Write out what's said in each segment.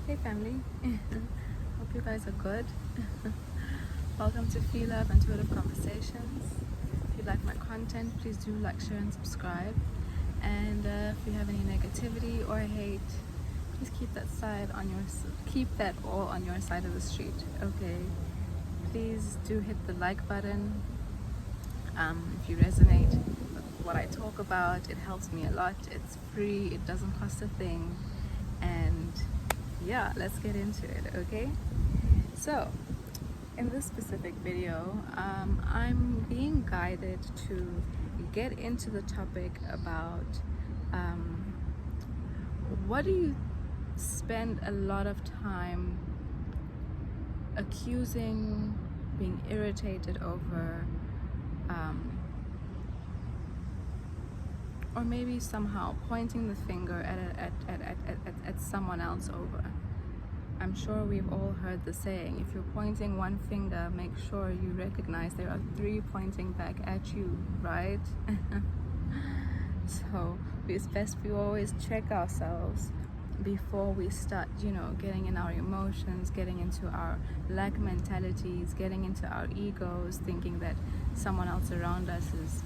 Hey family, hope you guys are good. Welcome to Phie.Love and Intuitive Conversations. If you like my content, please do like, share and subscribe. And if you have any negativity or hate, please keep that all on your side of the street, okay? Please do hit the like button if you resonate with what I talk about. It helps me a lot. It's free, it doesn't cost a thing. And yeah, let's get into it, okay? So in this specific video, I'm being guided to get into the topic about what do you spend a lot of time accusing, being irritated over, or maybe somehow pointing the finger at someone else over. I'm sure we've all heard the saying, if you're pointing one finger, make sure you recognize there are 3 pointing back at you, right? So it's best we always check ourselves before we start, getting in our emotions, getting into our lack mentalities, getting into our egos, thinking that someone else around us is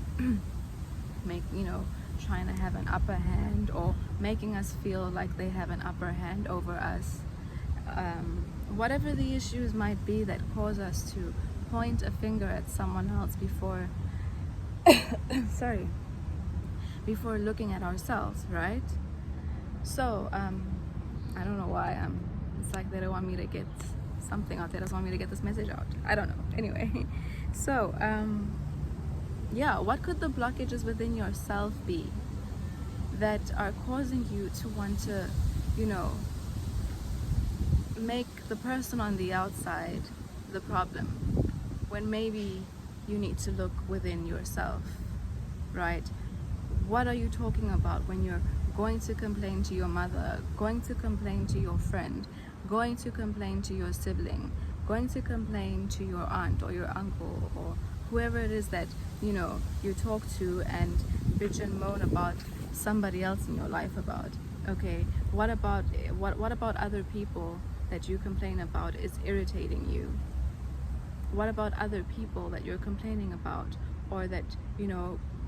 trying to have an upper hand, or making us feel like they have an upper hand over us. Whatever the issues might be that cause us to point a finger at someone else before before looking at ourselves, right? So I don't know why it's like they don't want me to get something out. They just want me to get this message out. I don't know. Anyway, so yeah, what could the blockages within yourself be that are causing you to want to, make the person on the outside the problem, when maybe you need to look within yourself, right? What are you talking about when you're going to complain to your mother, going to complain to your friend, going to complain to your sibling, going to complain to your aunt or your uncle or whoever it is that you talk to and bitch and moan about somebody else in your life about? Okay, what about other people that you complain about is irritating you? What about other people that you're complaining about, or that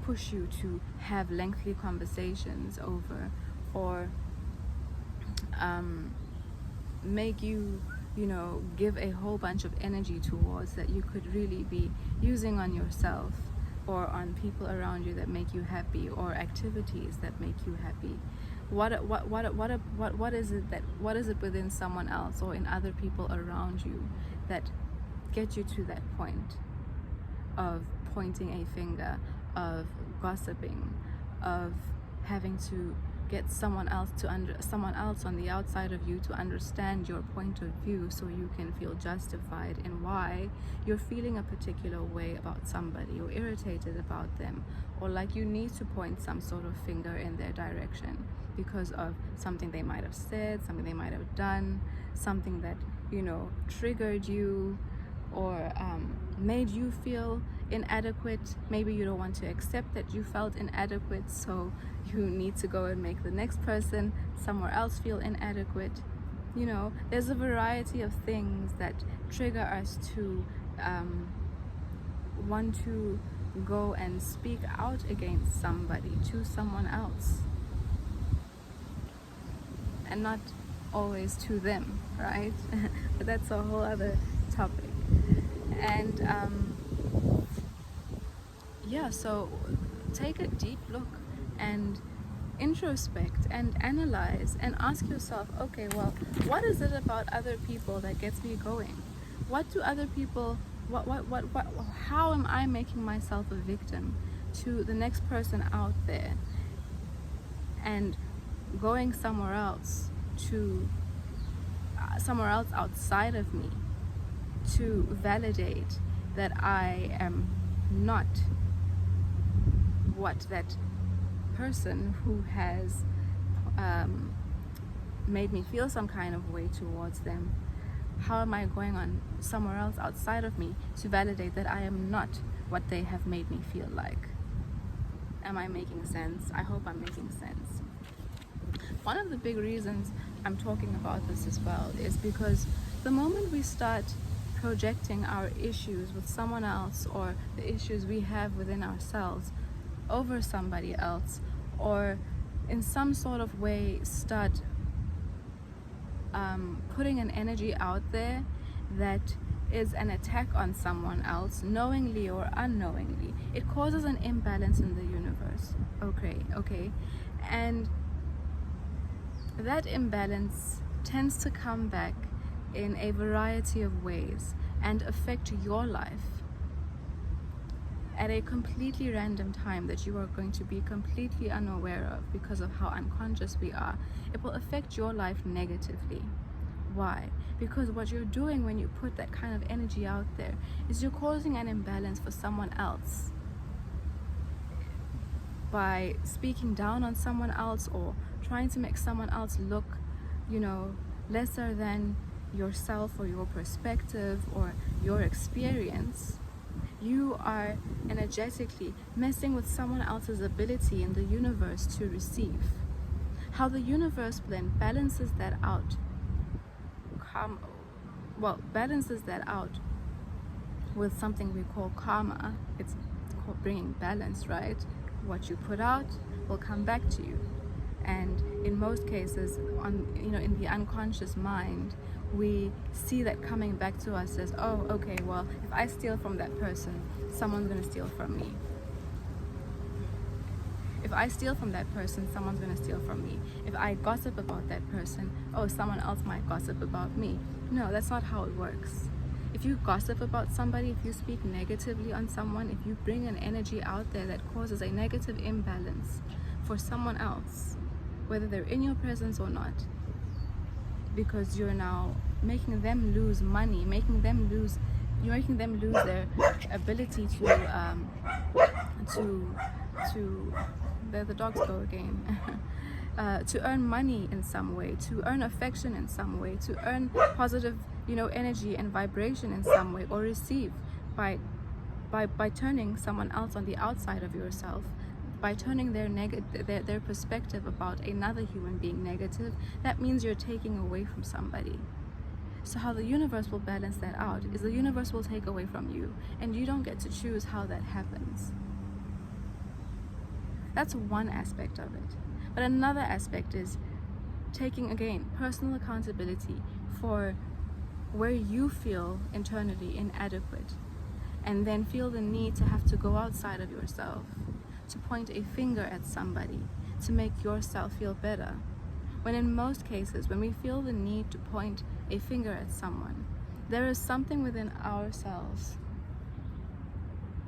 push you to have lengthy conversations over, or make you give a whole bunch of energy towards that you could really be using on yourself or on people around you that make you happy, or activities that make you happy? What is it within someone else or in other people around you that get you to that point of pointing a finger, of gossiping, of having to get someone else on the outside of you to understand your point of view, so you can feel justified in why you're feeling a particular way about somebody, or irritated about them, or like you need to point some sort of finger in their direction because of something they might have said, something they might have done, something that triggered you, or made you feel inadequate. Maybe you don't want to accept that you felt inadequate, so you need to go and make the next person somewhere else feel inadequate. There's a variety of things that trigger us to want to go and speak out against somebody, to someone else, and not always to them, right? But that's a whole other topic. And yeah, so take a deep look and introspect and analyze and ask yourself, okay, well, what is it about other people that gets me going? What do other people, how am I making myself a victim to the next person out there, and going somewhere else outside of me to validate that I am not what that person who has made me feel some kind of way towards them? How am I going on somewhere else outside of me to validate that I am not what they have made me feel like? Am I making sense? I hope I'm making sense. One of the big reasons I'm talking about this as well is because the moment we start projecting our issues with someone else, or the issues we have within ourselves over somebody else, or in some sort of way start putting an energy out there that is an attack on someone else, knowingly or unknowingly, it causes an imbalance in the universe. Okay, and that imbalance tends to come back in a variety of ways and affect your life at a completely random time that you are going to be completely unaware of because of how unconscious we are. It will affect your life negatively. Why? Because what you're doing when you put that kind of energy out there is you're causing an imbalance for someone else by speaking down on someone else or trying to make someone else look, lesser than yourself or your perspective or your experience. You are energetically messing with someone else's ability in the universe to receive. How the universe then balances that out with something we call karma. It's called bringing balance, right? What you put out will come back to you. And in most cases, in the unconscious mind, we see that coming back to us as, oh, okay, well, if I steal from that person, someone's going to steal from me. If I steal from that person, someone's going to steal from me. If I gossip about that person, oh, someone else might gossip about me. No, that's not how it works. If you gossip about somebody, if you speak negatively on someone, if you bring an energy out there that causes a negative imbalance for someone else, whether they're in your presence or not, because you're now making them lose money, you're making them lose their ability to there the dogs go again. To earn money in some way, to earn affection in some way, to earn positive, energy and vibration in some way, or receive by turning someone else on the outside of yourself, by turning their perspective about another human being negative. That means you're taking away from somebody. So how the universe will balance that out is the universe will take away from you, and you don't get to choose how that happens. That's one aspect of it. But another aspect is taking, again, personal accountability for where you feel internally inadequate, and then feel the need to have to go outside of yourself, to point a finger at somebody, to make yourself feel better. When in most cases, when we feel the need to point a finger at someone, there is something within ourselves,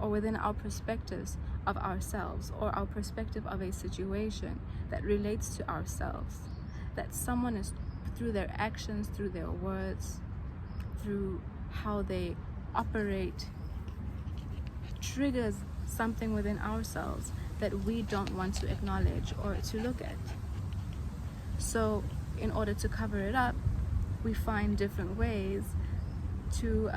or within our perspectives of ourselves, or our perspective of a situation that relates to ourselves, that someone is, through their actions, through their words, through how they operate, triggers something within ourselves that we don't want to acknowledge or to look at. So in order to cover it up, we find different ways to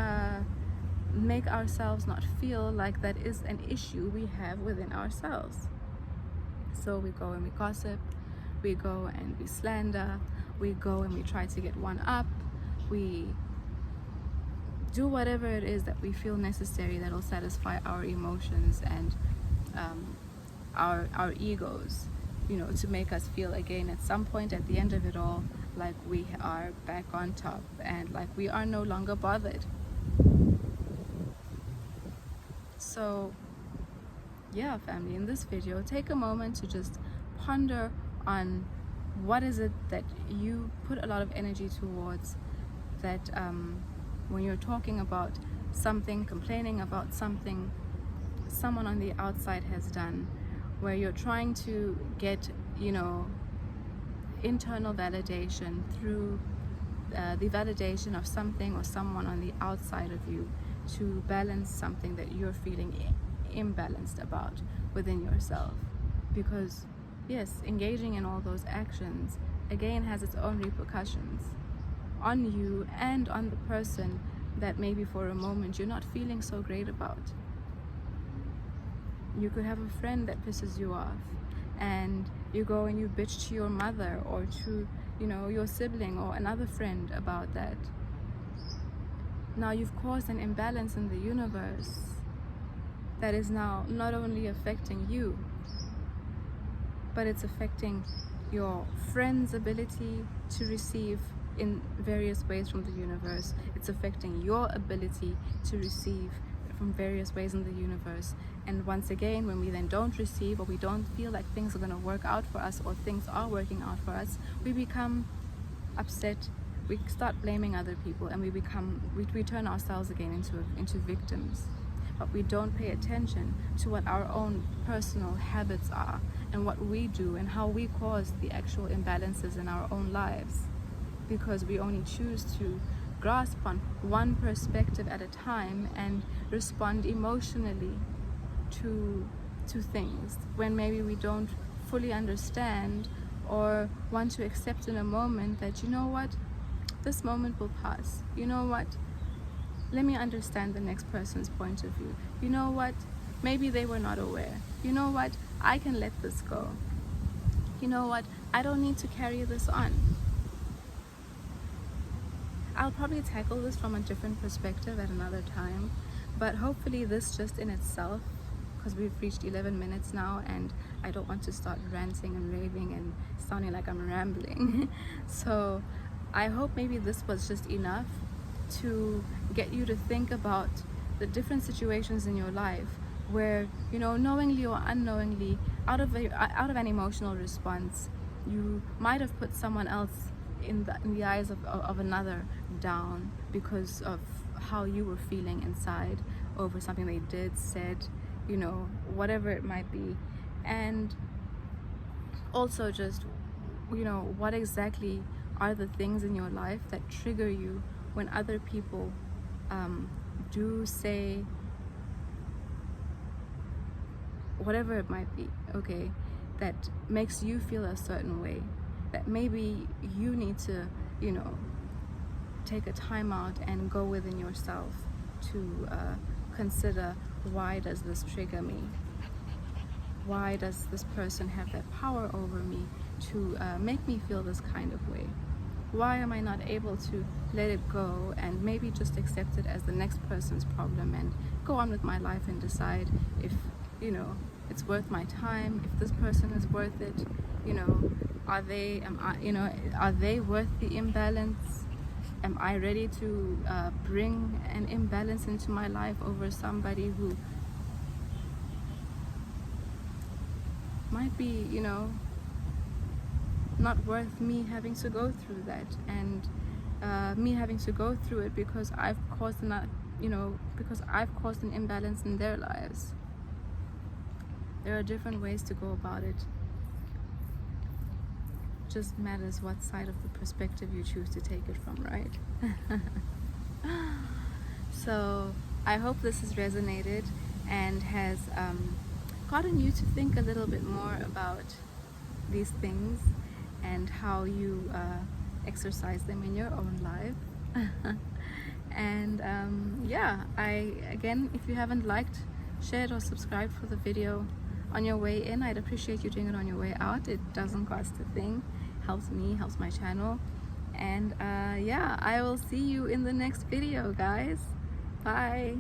make ourselves not feel like that is an issue we have within ourselves. So we go and we gossip, we go and we slander, we go and we try to get one up, we do whatever it is that we feel necessary that will satisfy our emotions and our egos, to make us feel again at some point at the end of it all like we are back on top and like we are no longer bothered. So yeah, family, in this video, take a moment to just ponder on what is it that you put a lot of energy towards, that when you're talking about something, complaining about something someone on the outside has done, where you're trying to get, internal validation through the validation of something or someone on the outside of you to balance something that you're feeling imbalanced about within yourself. Because yes, engaging in all those actions again has its own repercussions on you and on the person that maybe for a moment you're not feeling so great about. You could have a friend that pisses you off, and You go and you bitch to your mother or to, you know, your sibling or another friend about that. Now you've caused an imbalance in the universe that is now not only affecting you, but it's affecting your friend's ability to receive in various ways from the universe. It's affecting your ability to receive from various ways in the universe. And once again, when we then don't receive, or we don't feel like things are going to work out for us, or things are working out for us, we become upset. We start blaming other people, and we turn ourselves again into victims. But we don't pay attention to what our own personal habits are, and what we do, and how we cause the actual imbalances in our own lives, because we only choose to grasp on one perspective at a time and respond emotionally to things when maybe we don't fully understand or want to accept in a moment that, you know what, this moment will pass. You know what, let me understand the next person's point of view. You know what, maybe they were not aware. You know what, I can let this go. You know what, I don't need to carry this on. I'll probably tackle this from a different perspective at another time, but hopefully this just in itself, because we've reached 11 minutes now and I don't want to start ranting and raving and sounding like I'm rambling. So I hope maybe this was just enough to get you to think about the different situations in your life where, you know, knowingly or unknowingly, out of an emotional response, you might have put someone else in the eyes of another down because of how you were feeling inside over something they did, said, you know, whatever it might be. And also just, you know, what exactly are the things in your life that trigger you when other people do say whatever it might be, okay, that makes you feel a certain way, that maybe you need to, you know, take a time out and go within yourself to consider, why does this trigger me? Why does this person have that power over me to make me feel this kind of way? Why am I not able to let it go and maybe just accept it as the next person's problem and go on with my life and decide if, you know, it's worth my time, if this person is worth it, you know, are they worth the imbalance? Am I ready to bring an imbalance into my life over somebody who might be, you know, not worth me having to go through that, and me having to go through it because I've caused an imbalance in their lives. There are different ways to go about it. Just matters what side of the perspective you choose to take it from, right? So I hope this has resonated and has gotten you to think a little bit more about these things and how you exercise them in your own life. And yeah, again, if you haven't liked, shared or subscribed for the video on your way in, I'd appreciate you doing it on your way out. It doesn't cost a thing, helps me, helps my channel. And yeah, I will see you in the next video, guys. Bye.